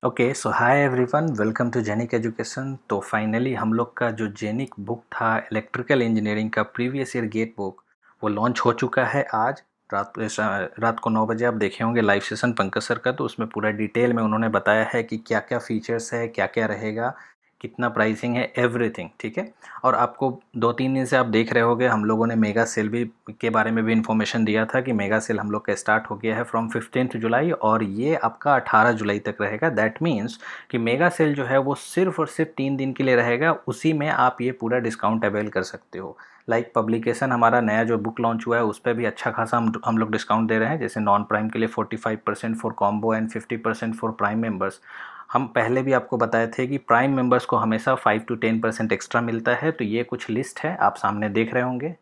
Okay so hi everyone, welcome to Genic education. तो finally हम लोग का जो जेनिक बुक था इलेक्ट्रिकल इंजीनियरिंग का प्रीवियस ईयर गेट बुक, वो लॉन्च हो चुका है आज रात को 9 बजे। आप देखे होंगे लाइव सेशन पंकज सर का, तो उसमें पूरा डिटेल में उन्होंने बताया है कि क्या क्या फीचर्स है, क्या क्या रहेगा, कितना प्राइसिंग है, एवरीथिंग। ठीक है। और आपको 2-3 दिन से आप देख रहे होंगे हम लोगों ने मेगा सेल भी के बारे में भी इन्फॉर्मेशन दिया था कि मेगा सेल हम लोग का स्टार्ट हो गया है फ्रॉम 15 जुलाई और ये आपका 18 जुलाई तक रहेगा। दैट मीन्स कि मेगा सेल जो है वो सिर्फ और सिर्फ 3 दिन के लिए रहेगा, उसी में आप ये पूरा डिस्काउंट अवेल कर सकते हो। लाइक पब्लिकेशन हमारा नया जो बुक लॉन्च हुआ है उस पर भी अच्छा खासा हम लोग डिस्काउंट दे रहे हैं। जैसे नॉन प्राइम के लिए 45% for combo and 50% for prime members. हम पहले भी आपको बताए थे कि प्राइम मेंबर्स को हमेशा 5 to 10% एक्स्ट्रा मिलता है। तो ये कुछ लिस्ट है, आप सामने देख रहे होंगे,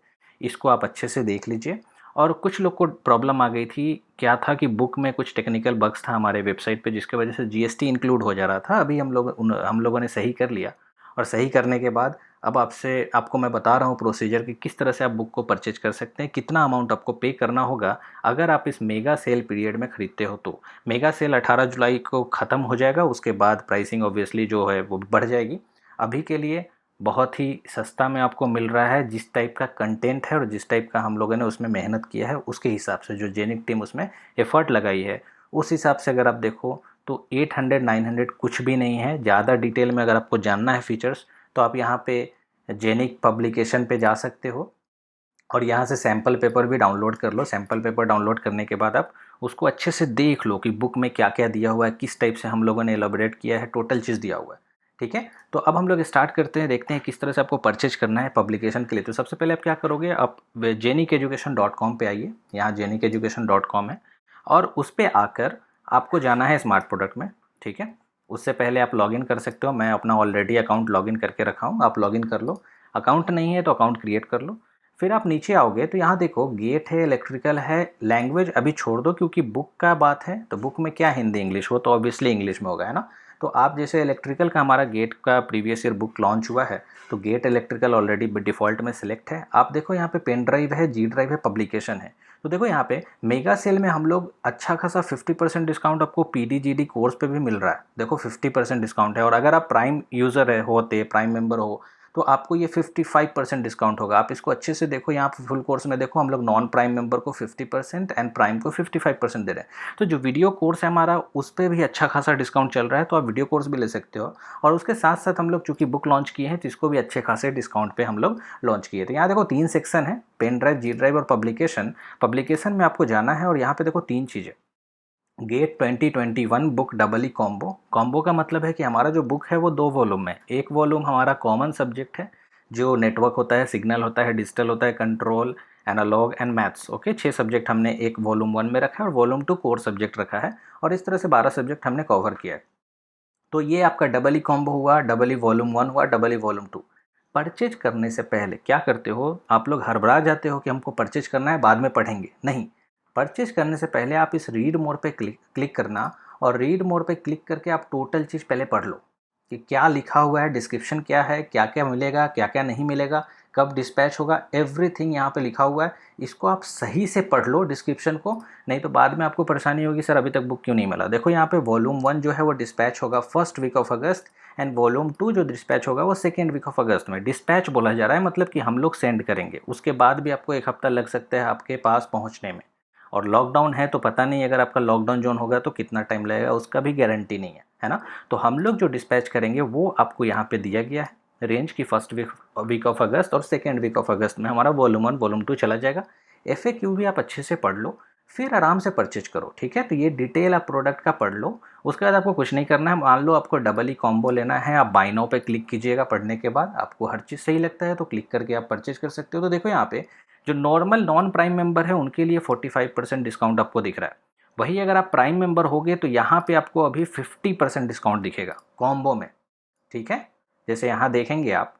इसको आप अच्छे से देख लीजिए। और कुछ लोग को प्रॉब्लम आ गई थी, क्या था कि बुक में कुछ टेक्निकल बग्स था हमारे वेबसाइट पे, जिसके वजह से जीएसटी इंक्लूड हो जा रहा था। अभी हम लोगों ने सही कर लिया, और सही करने के बाद अब आपको मैं बता रहा हूँ प्रोसीजर कि किस तरह से आप बुक को परचेज कर सकते हैं, कितना अमाउंट आपको पे करना होगा अगर आप इस मेगा सेल पीरियड में ख़रीदते हो। तो मेगा सेल 18 जुलाई को ख़त्म हो जाएगा, उसके बाद प्राइसिंग ऑब्वियसली जो है वो बढ़ जाएगी। अभी के लिए बहुत ही सस्ता में आपको मिल रहा है। जिस टाइप का कंटेंट है और जिस टाइप का हम लोगों ने उसमें मेहनत किया है, उसके हिसाब से जो जेनिक टीम उसमें एफर्ट लगाई है, उस हिसाब से अगर आप देखो तो 800-900 कुछ भी नहीं है। ज़्यादा डिटेल में अगर आपको जानना है फीचर्स, तो आप यहाँ पे जेनिक पब्लिकेशन पे जा सकते हो और यहाँ से सैम्पल पेपर भी डाउनलोड कर लो। सैम्पल पेपर डाउनलोड करने के बाद आप उसको अच्छे से देख लो कि बुक में क्या क्या दिया हुआ है, किस टाइप से हम लोगों ने एलोबरेट किया है, टोटल चीज़ दिया हुआ है। ठीक है। तो अब हम लोग स्टार्ट करते हैं, देखते हैं किस तरह से आपको परचेज करना है पब्लिकेशन के लिए। तो सबसे पहले आप क्या करोगे, आप jenickeducation.com पे आइए। यहाँ jenickeducation.com है और उस पर आकर आपको जाना है स्मार्ट प्रोडक्ट में। ठीक है। उससे पहले आप लॉगिन कर सकते हो। मैं अपना ऑलरेडी अकाउंट लॉगिन करके रखा हूँ, आप लॉगिन कर लो। अकाउंट नहीं है तो अकाउंट क्रिएट कर लो। फिर आप नीचे आओगे तो यहाँ देखो गेट है, इलेक्ट्रिकल है। लैंग्वेज अभी छोड़ दो क्योंकि बुक का बात है, तो बुक में क्या हिंदी इंग्लिश, वो तो ऑब्वियसली इंग्लिश में होगा, है ना। तो आप जैसे इलेक्ट्रिकल का हमारा गेट का प्रीवियस ईयर बुक लॉन्च हुआ है, तो गेट इलेक्ट्रिकल ऑलरेडी डिफ़ॉल्ट में सिलेक्ट है। आप देखो यहाँ पे पेन ड्राइव है, जी ड्राइव है, पब्लिकेशन है। तो देखो यहाँ पे मेगा सेल में हम लोग अच्छा खासा 50% डिस्काउंट आपको पीडीजीडी कोर्स पे भी मिल रहा है। देखो 50% डिस्काउंट है। और अगर आप प्राइम यूज़र होते, प्राइम मेंबर हो, तो आपको ये 55% डिस्काउंट होगा। आप इसको अच्छे से देखो, यहाँ पे फुल कोर्स में देखो हम लोग नॉन प्राइम मेंबर को 50% एंड प्राइम को 55% दे रहे हैं। तो जो वीडियो कोर्स है हमारा, उस पर भी अच्छा खासा डिस्काउंट चल रहा है, तो आप वीडियो कोर्स भी ले सकते हो। और उसके साथ साथ हम लोग चूँकि बुक लॉन्च किए हैं, तो इसको भी अच्छे खासे डिस्काउंट पे हम लोग लॉन्च किए। तो यहाँ देखो 3 सेक्शन है, पेन ड्राइव, जी ड्राइव और पब्लिकेशन। पब्लिकेशन में आपको जाना है और यहाँ पे देखो 3 चीज़ें। GATE 2021 book double E combo. Combo का मतलब है कि हमारा जो बुक है वो 2 वॉल्यूम में। एक वॉल्यूम हमारा कॉमन सब्जेक्ट है, जो नेटवर्क होता है, सिग्नल होता है, डिजिटल होता है, control, analog and maths. Okay, 6 subject हमने एक वॉल्यूम 1 में रखा है और वॉल्यूम 2 कोर सब्जेक्ट रखा है, और इस तरह से 12 सब्जेक्ट हमने कवर किया है। तो ये आपका डबल ई कॉम्बो हुआ, डबल ई वॉल्यूम 1 हुआ, डबल ई वॉल्यूम 2। परचेज करने से पहले क्या करते हो आप लोग, हड़बड़ा जाते हो कि हमको परचेज करना है बाद में पढ़ेंगे। नहीं, परचेज करने से पहले आप इस रीड मोर पे क्लिक करना, और रीड मोर पे क्लिक करके आप टोटल चीज़ पहले पढ़ लो कि क्या लिखा हुआ है, डिस्क्रिप्शन क्या है, क्या क्या मिलेगा, क्या क्या नहीं मिलेगा, कब डिस्पैच होगा, एवरीथिंग यहाँ पे लिखा हुआ है। इसको आप सही से पढ़ लो डिस्क्रिप्शन को, नहीं तो बाद में आपको परेशानी होगी, सर अभी तक बुक क्यों नहीं मिला। देखो यहाँ पे वॉल्यूम 1 जो है वो डिस्पैच होगा first week of August, and volume 2 जो डिस्पैच होगा वो सेकेंड वीक ऑफ अगस्त में। डिस्पैच बोला जा रहा है मतलब कि हम लोग सेंड करेंगे, उसके बाद भी आपको 1 हफ्ता लग सकता है आपके पास पहुँचने में। और लॉकडाउन है तो पता नहीं अगर आपका लॉकडाउन जोन होगा तो कितना टाइम लगेगा, उसका भी गारंटी नहीं है ना। तो हम लोग जो डिस्पैच करेंगे वो आपको यहाँ पे दिया गया है रेंज की, फर्स्ट वीक ऑफ अगस्त और सेकेंड वीक ऑफ अगस्त में हमारा वॉल्यूम 1 वॉल्यूम 2 चला जाएगा। FAQ भी आप अच्छे से पढ़ लो, फिर आराम से परचेज करो। ठीक है। तो ये डिटेल आप प्रोडक्ट का पढ़ लो, उसके बाद आपको कुछ नहीं करना है। मान लो आपको डबल ई कॉम्बो लेना है, आप बाय नाउ पे क्लिक कीजिएगा। पढ़ने के बाद आपको हर चीज़ सही लगता है तो क्लिक करके आप परचेज कर सकते हो। तो देखो यहाँ पे जो नॉर्मल नॉन प्राइम मेंबर है उनके लिए 45% डिस्काउंट आपको दिख रहा है। वही अगर आप प्राइम मेंबर होगे तो यहाँ पे आपको अभी 50% डिस्काउंट दिखेगा कॉम्बो में। ठीक है। जैसे यहाँ देखेंगे आप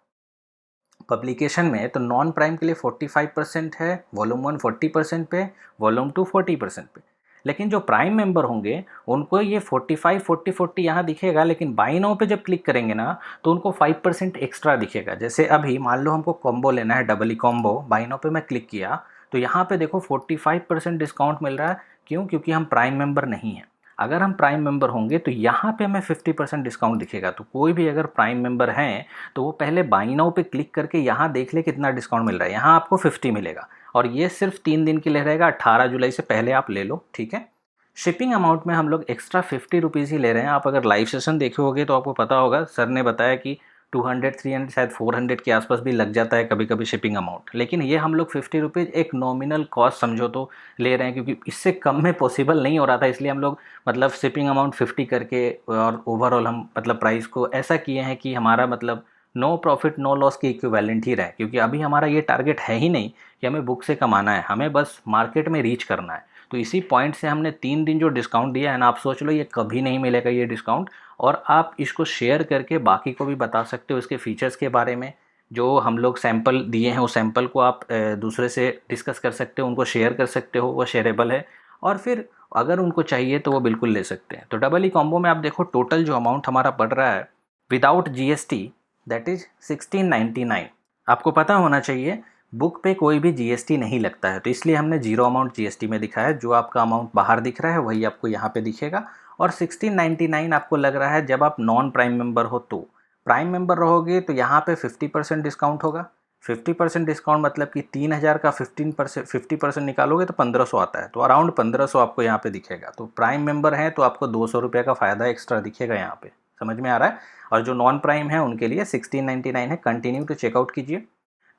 पब्लिकेशन में, तो नॉन प्राइम के लिए 45% है, वॉल्यूम 1 40% पे, वॉल्यूम 2 40% पे। लेकिन जो प्राइम मेंबर होंगे उनको ये 45 40 40 यहाँ दिखेगा, लेकिन बाई नाउ पे जब क्लिक करेंगे ना तो उनको 5% एक्स्ट्रा दिखेगा। जैसे अभी मान लो हमको कॉम्बो लेना है, double E combo, by now पे मैं क्लिक किया तो यहाँ पे देखो 45% डिस्काउंट मिल रहा है। क्यों? क्योंकि हम प्राइम मेंबर नहीं हैं। अगर हम प्राइम मेंबर होंगे तो यहाँ पे हमें 50% डिस्काउंट दिखेगा। तो कोई भी अगर प्राइम मेंबर हैं तो वो पहले बाई नाउ पे क्लिक करके यहाँ देख ले कितना डिस्काउंट मिल रहा है। यहाँ आपको 50 मिलेगा और ये सिर्फ 3 दिन के लिए रहेगा, 18 जुलाई से पहले आप ले लो, ठीक है। शिपिंग अमाउंट में हम लोग एक्स्ट्रा 50 रुपीज़ ही ले रहे हैं। आप अगर लाइव सेशन देखे होगे तो आपको पता होगा, सर ने बताया कि 200, 300, शायद 400 के आसपास भी लग जाता है कभी कभी शिपिंग अमाउंट। लेकिन ये हम लोग 50 रुपीज़ एक नॉमिनल कॉस्ट समझो तो ले रहे हैं, क्योंकि इससे कम में पॉसिबल नहीं हो रहा था, इसलिए हम लोग मतलब शिपिंग अमाउंट 50 करके और ओवरऑल हम मतलब प्राइस को ऐसा किए हैं कि हमारा मतलब नो प्रॉफिट नो लॉस के इक्विवेलेंट ही रहे। क्योंकि अभी हमारा ये टारगेट है ही नहीं कि हमें बुक से कमाना है, हमें बस मार्केट में रीच करना है। तो इसी पॉइंट से हमने 3 दिन जो डिस्काउंट दिया है ना, आप सोच लो ये कभी नहीं मिलेगा ये डिस्काउंट। और आप इसको शेयर करके बाकी को भी बता सकते हो इसके फीचर्स के बारे में। जो हम लोग सैंपल दिए हैं उस सैंपल को आप दूसरे से डिस्कस कर सकते हो, उनको शेयर कर सकते हो, वो शेयरेबल है। और फिर अगर उनको चाहिए तो वो बिल्कुल ले सकते हैं। तो डबल ई कॉम्बो में आप देखो टोटल जो अमाउंट हमारा पड़ रहा है विदाउट जीएसटी, दैट इज 1699। आपको पता होना चाहिए बुक पे कोई भी जीएसटी नहीं लगता है, तो इसलिए हमने जीरो अमाउंट जीएसटी में दिखाया है। जो आपका अमाउंट बाहर दिख रहा है वही आपको यहाँ पे दिखेगा। और 1699 आपको लग रहा है जब आप नॉन प्राइम मेंबर हो। तो प्राइम मेंबर रहोगे तो यहाँ पे 50% डिस्काउंट होगा। 50% डिस्काउंट मतलब कि 3000 का 50% निकालोगे तो 1500 आता है। तो अराउंड 1500 आपको यहाँ पे दिखेगा। तो प्राइम मेंबर है तो आपको 200 रुपये का फ़ायदा एक्स्ट्रा दिखेगा यहाँ पे। समझ में आ रहा है। और जो नॉन प्राइम है उनके लिए 1699 है। कंटिन्यू टू चेकआउट कीजिए।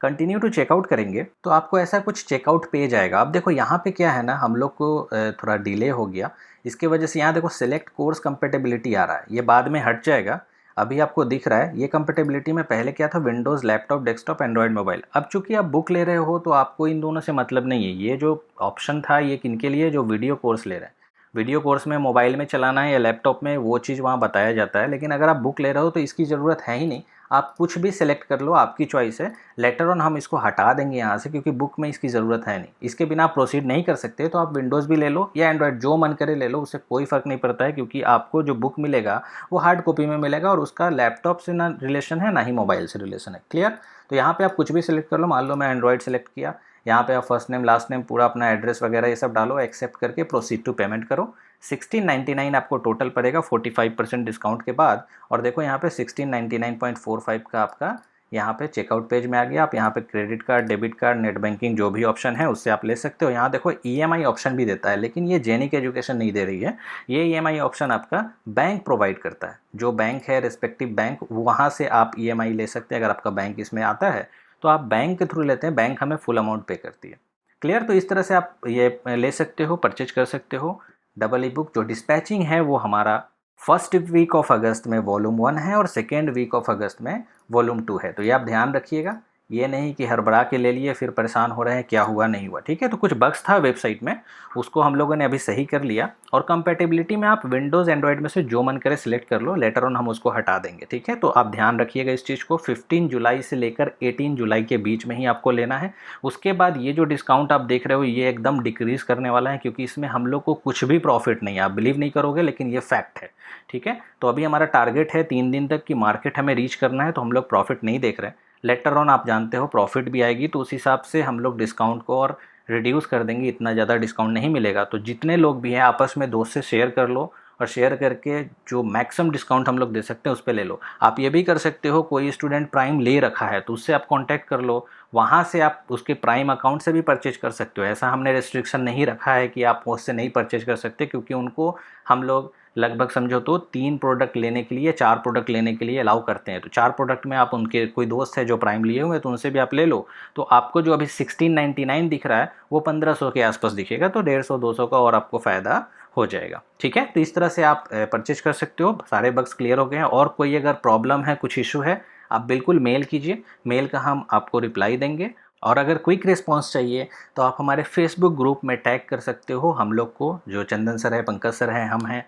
कंटिन्यू टू चेकआउट करेंगे तो आपको ऐसा कुछ चेकआउट पेज आएगा। अब देखो यहाँ पे क्या है ना, हम लोग को थोड़ा डिले हो गया, इसके वजह से यहाँ देखो सेलेक्ट कोर्स कंपेटेबिलिटी आ रहा है, ये बाद में हट जाएगा। अभी आपको दिख रहा है ये कंपेटेबिलिटी में पहले क्या था, Windows laptop desktop Android mobile. अब चूंकि आप बुक ले रहे हो तो आपको इन दोनों से मतलब नहीं है। ये जो ऑप्शन था ये किनके लिए, जो वीडियो कोर्स ले रहे हैं। वीडियो कोर्स में मोबाइल में चलाना है या लैपटॉप में, वो चीज़ वहाँ बताया जाता है। लेकिन अगर आप बुक ले रहे हो तो इसकी ज़रूरत है ही नहीं। आप कुछ भी सिलेक्ट कर लो, आपकी चॉइस है। लेटर ऑन हम इसको हटा देंगे यहाँ से, क्योंकि बुक में इसकी ज़रूरत है नहीं। इसके बिना आप प्रोसीड नहीं कर सकते। तो आप विंडोज़ भी ले लो या एंड्रॉयड, जो मन करे ले लो, उससे कोई फ़र्क नहीं पड़ता है। क्योंकि आपको जो बुक मिलेगा वो हार्ड कॉपी में मिलेगा और उसका लैपटॉप से ना रिलेशन है ना ही मोबाइल से रिलेशन है। क्लियर। तो यहाँ पे आप कुछ भी सिलेक्ट कर लो। मान लो मैं एंड्रॉयड सेलेक्ट किया, यहाँ पे आप फर्स्ट नेम लास्ट नेम पूरा अपना एड्रेस वगैरह ये सब डालो, एक्सेप्ट करके प्रोसीड टू पेमेंट करो। 1699 आपको टोटल पड़ेगा 45% डिस्काउंट के बाद। और देखो यहाँ पे 1699.45 का आपका यहाँ पे चेकआउट पेज में आ गया। आप यहाँ पे credit card, debit card, net banking जो भी ऑप्शन है उससे आप ले सकते हो। यहाँ देखो ईएमआई ऑप्शन भी देता है, लेकिन ये जेनिक एजुकेशन नहीं दे रही है। ये ईएमआई ऑप्शन आपका बैंक प्रोवाइड करता है। जो बैंक है रिस्पेक्टिव बैंक, वहाँ से आप ईएमआई ले सकते हैं। अगर आपका बैंक इसमें आता है तो आप बैंक के थ्रू लेते हैं, बैंक हमें फुल अमाउंट पे करती है। क्लियर। तो इस तरह से आप ये ले सकते हो, परचेज कर सकते हो डबल ई बुक। जो डिस्पैचिंग है वो हमारा फर्स्ट वीक ऑफ अगस्त में वॉल्यूम 1 है और सेकेंड वीक ऑफ अगस्त में वॉल्यूम 2 है। तो ये आप ध्यान रखिएगा, ये नहीं कि हड़बड़ा के ले लिए फिर परेशान हो रहे हैं क्या हुआ नहीं हुआ। ठीक है। तो कुछ बग्स था वेबसाइट में, उसको हम लोगों ने अभी सही कर लिया। और कंपैटिबिलिटी में आप विंडोज़ एंड्रॉयड में से जो मन करे सिलेक्ट कर लो, लेटर ऑन हम उसको हटा देंगे। ठीक है। तो आप ध्यान रखिएगा इस चीज़ को। 15 जुलाई से लेकर 18 जुलाई के बीच में ही आपको लेना है। उसके बाद ये जो डिस्काउंट आप देख रहे हो ये एकदम डिक्रीज़ करने वाला है, क्योंकि इसमें हम लोग को कुछ भी प्रॉफिट नहीं है। आप बिलीव नहीं करोगे लेकिन ये फैक्ट है। ठीक है। तो अभी हमारा टारगेट है 3 दिन तक की मार्केट हमें रीच करना है, तो हम लोग प्रॉफिट नहीं देख रहे हैं। लेटर ऑन आप जानते हो प्रॉफिट भी आएगी, तो उस हिसाब से हम लोग डिस्काउंट को और रिड्यूस कर देंगे। इतना ज़्यादा डिस्काउंट नहीं मिलेगा। तो जितने लोग भी हैं आपस में दोस्त से शेयर कर लो, और शेयर करके जो मैक्सिमम डिस्काउंट हम लोग दे सकते हैं उस पर ले लो। आप ये भी कर सकते हो, कोई स्टूडेंट प्राइम ले रखा है तो उससे आप कांटेक्ट कर लो, वहाँ से आप उसके प्राइम अकाउंट से भी परचेज कर सकते हो। ऐसा हमने रेस्ट्रिक्शन नहीं रखा है कि आप उससे नहीं परचेज कर सकते, क्योंकि उनको हम लोग लगभग समझो तो 3 प्रोडक्ट लेने के लिए, 4 प्रोडक्ट लेने के लिए अलाउ करते हैं। तो 4 प्रोडक्ट में आप उनके कोई दोस्त है जो प्राइम लिए हुए तो उनसे भी आप ले लो। तो आपको जो अभी 1699 दिख रहा है वो 1500 के आसपास दिखेगा। तो 150-200 का और आपको फ़ायदा हो जाएगा। ठीक है। तो इस तरह से आप परचेज कर सकते हो। सारे बग्स क्लियर हो गए हैं। और कोई अगर प्रॉब्लम है, कुछ इशू है, आप बिल्कुल मेल कीजिए, मेल का हम आपको रिप्लाई देंगे। और अगर क्विक रिस्पांस चाहिए तो आप हमारे फेसबुक ग्रुप में टैग कर सकते हो हम लोग को, जो चंदन सर है, पंकज सर हैं, हम हैं।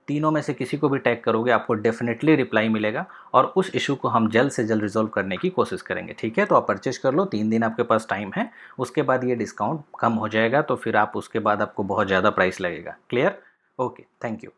तीनों में से किसी को भी टैग करोगे आपको डेफिनेटली रिप्लाई मिलेगा और उस इशू को हम जल्द से जल्द रिजॉल्व करने की कोशिश करेंगे। ठीक है। तो आप परचेज कर लो, 3 दिन आपके पास टाइम है। उसके बाद ये डिस्काउंट कम हो जाएगा, तो फिर आप उसके बाद आपको बहुत ज़्यादा प्राइस लगेगा। क्लियर। Okay, thank you.